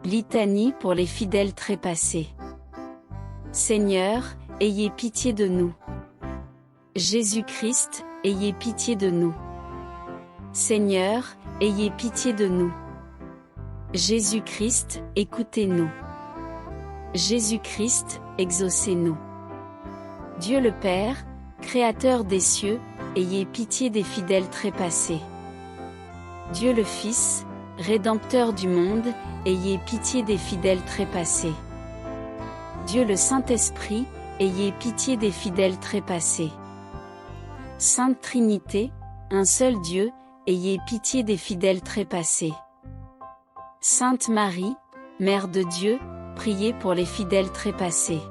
Litanie pour les fidèles trépassés. Seigneur, ayez pitié de nous. Jésus-Christ, ayez pitié de nous. Seigneur, ayez pitié de nous. Jésus-Christ, écoutez-nous. Jésus-Christ, exaucez-nous. Dieu le Père, Créateur des cieux, ayez pitié des fidèles trépassés. Dieu le Fils, Rédempteur du monde, ayez pitié des fidèles trépassés. Dieu le Saint-Esprit, ayez pitié des fidèles trépassés. Sainte Trinité, un seul Dieu, ayez pitié des fidèles trépassés. Sainte Marie, Mère de Dieu, priez pour les fidèles trépassés.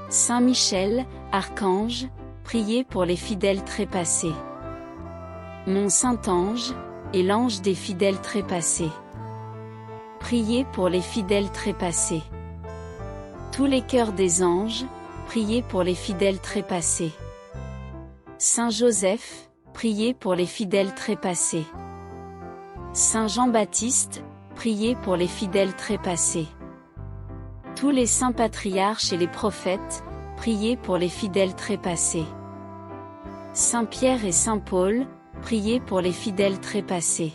Saint Michel, Archange, priez pour les fidèles trépassés. Mon Saint-Ange, et l'ange des fidèles trépassés. Priez pour les fidèles trépassés. Tous les cœurs des anges, priez pour les fidèles trépassés. Saint Joseph, priez pour les fidèles trépassés. Saint Jean-Baptiste, priez pour les fidèles trépassés. Tous les saints patriarches et les prophètes, priez pour les fidèles trépassés. Saint Pierre et Saint Paul, priez pour les fidèles trépassés.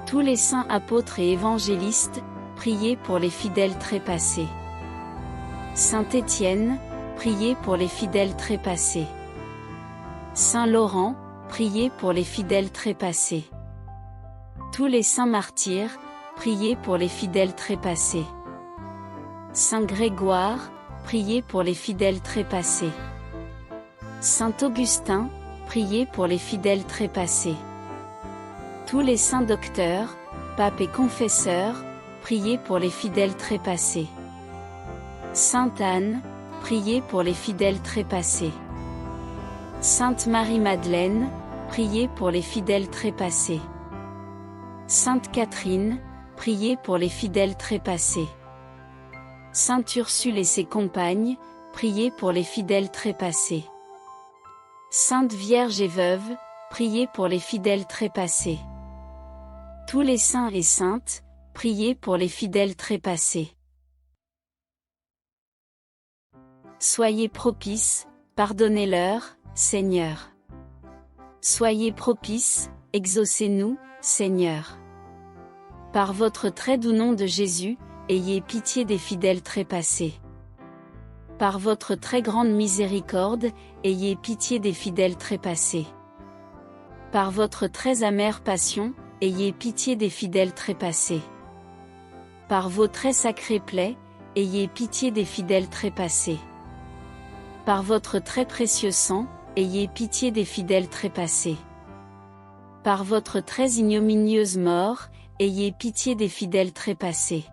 Tous les saints apôtres et évangélistes, priez pour les fidèles trépassés. Saint Étienne, priez pour les fidèles trépassés. Saint Laurent, priez pour les fidèles trépassés. Tous les saints martyrs, priez pour les fidèles trépassés. Saint Grégoire, priez pour les fidèles trépassés. Saint Augustin, priez pour les fidèles trépassés. Tous les saints docteurs, papes et confesseurs, priez pour les fidèles trépassés. Sainte Anne, priez pour les fidèles trépassés. Sainte Marie-Madeleine, priez pour les fidèles trépassés. Sainte Catherine, priez pour les fidèles trépassés. Sainte Ursule et ses compagnes, priez pour les fidèles trépassés. Sainte Vierge et veuve, priez pour les fidèles trépassés. Tous les saints et saintes, priez pour les fidèles trépassés. Soyez propices, pardonnez-leur, Seigneur. Soyez propices, exaucez-nous, Seigneur. Par votre très doux nom de Jésus, ayez pitié des fidèles trépassés. Par votre très grande miséricorde, ayez pitié des fidèles trépassés. Par votre très amère passion, ayez pitié des fidèles trépassés. Par vos très sacrés plaies, ayez pitié des fidèles trépassés. Par votre très précieux sang, ayez pitié des fidèles trépassés. Par votre très ignominieuse mort, ayez pitié des fidèles trépassés.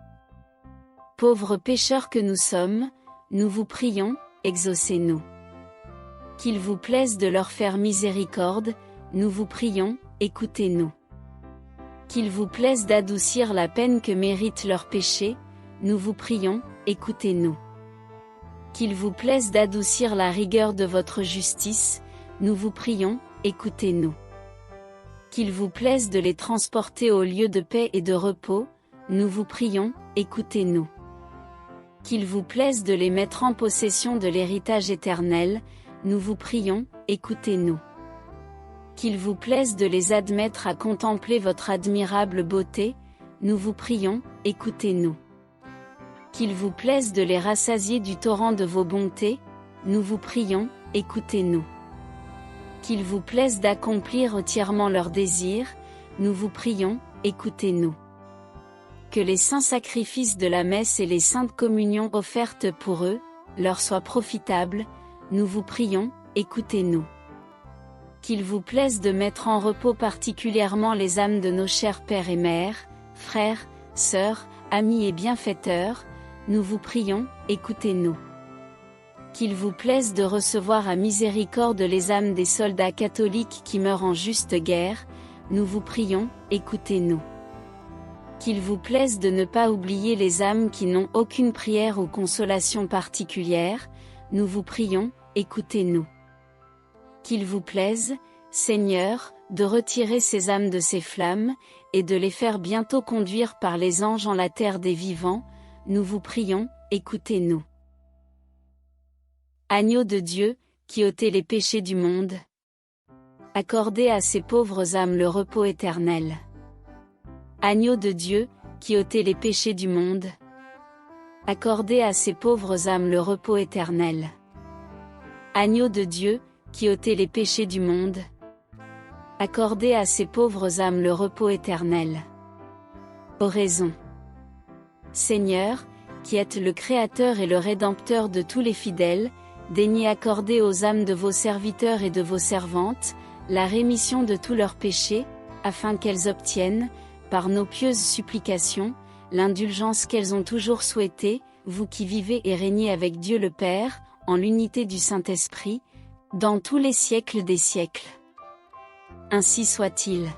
Pauvres pécheurs que nous sommes, nous vous prions, exaucez-nous. Qu'il vous plaise de leur faire miséricorde, nous vous prions, écoutez-nous. Qu'il vous plaise d'adoucir la peine que méritent leurs péchés, nous vous prions, écoutez-nous. Qu'il vous plaise d'adoucir la rigueur de votre justice, nous vous prions, écoutez-nous. Qu'il vous plaise de les transporter au lieu de paix et de repos, nous vous prions, écoutez-nous. Qu'il vous plaise de les mettre en possession de l'héritage éternel, nous vous prions, écoutez-nous. Qu'il vous plaise de les admettre à contempler votre admirable beauté, nous vous prions, écoutez-nous. Qu'il vous plaise de les rassasier du torrent de vos bontés, nous vous prions, écoutez-nous. Qu'il vous plaise d'accomplir entièrement leurs désirs, nous vous prions, écoutez-nous. Que les saints sacrifices de la messe et les saintes communions offertes pour eux, leur soient profitables, nous vous prions, écoutez-nous. Qu'il vous plaise de mettre en repos particulièrement les âmes de nos chers pères et mères, frères, sœurs, amis et bienfaiteurs, nous vous prions, écoutez-nous. Qu'il vous plaise de recevoir à miséricorde les âmes des soldats catholiques qui meurent en juste guerre, nous vous prions, écoutez-nous. Qu'il vous plaise de ne pas oublier les âmes qui n'ont aucune prière ou consolation particulière, nous vous prions, écoutez-nous. Qu'il vous plaise, Seigneur, de retirer ces âmes de ces flammes, et de les faire bientôt conduire par les anges en la terre des vivants, nous vous prions, écoutez-nous. Agneau de Dieu, qui ôtez les péchés du monde, accordez à ces pauvres âmes le repos éternel. Agneau de Dieu, qui ôtez les péchés du monde, accordez à ces pauvres âmes le repos éternel. Agneau de Dieu, qui ôtez les péchés du monde, accordez à ces pauvres âmes le repos éternel. Oraison. Seigneur, qui êtes le Créateur et le Rédempteur de tous les fidèles, daignez accorder aux âmes de vos serviteurs et de vos servantes, la rémission de tous leurs péchés, afin qu'elles obtiennent, par nos pieuses supplications, l'indulgence qu'elles ont toujours souhaitée, vous qui vivez et régnez avec Dieu le Père, en l'unité du Saint-Esprit, dans tous les siècles des siècles. Ainsi soit-il.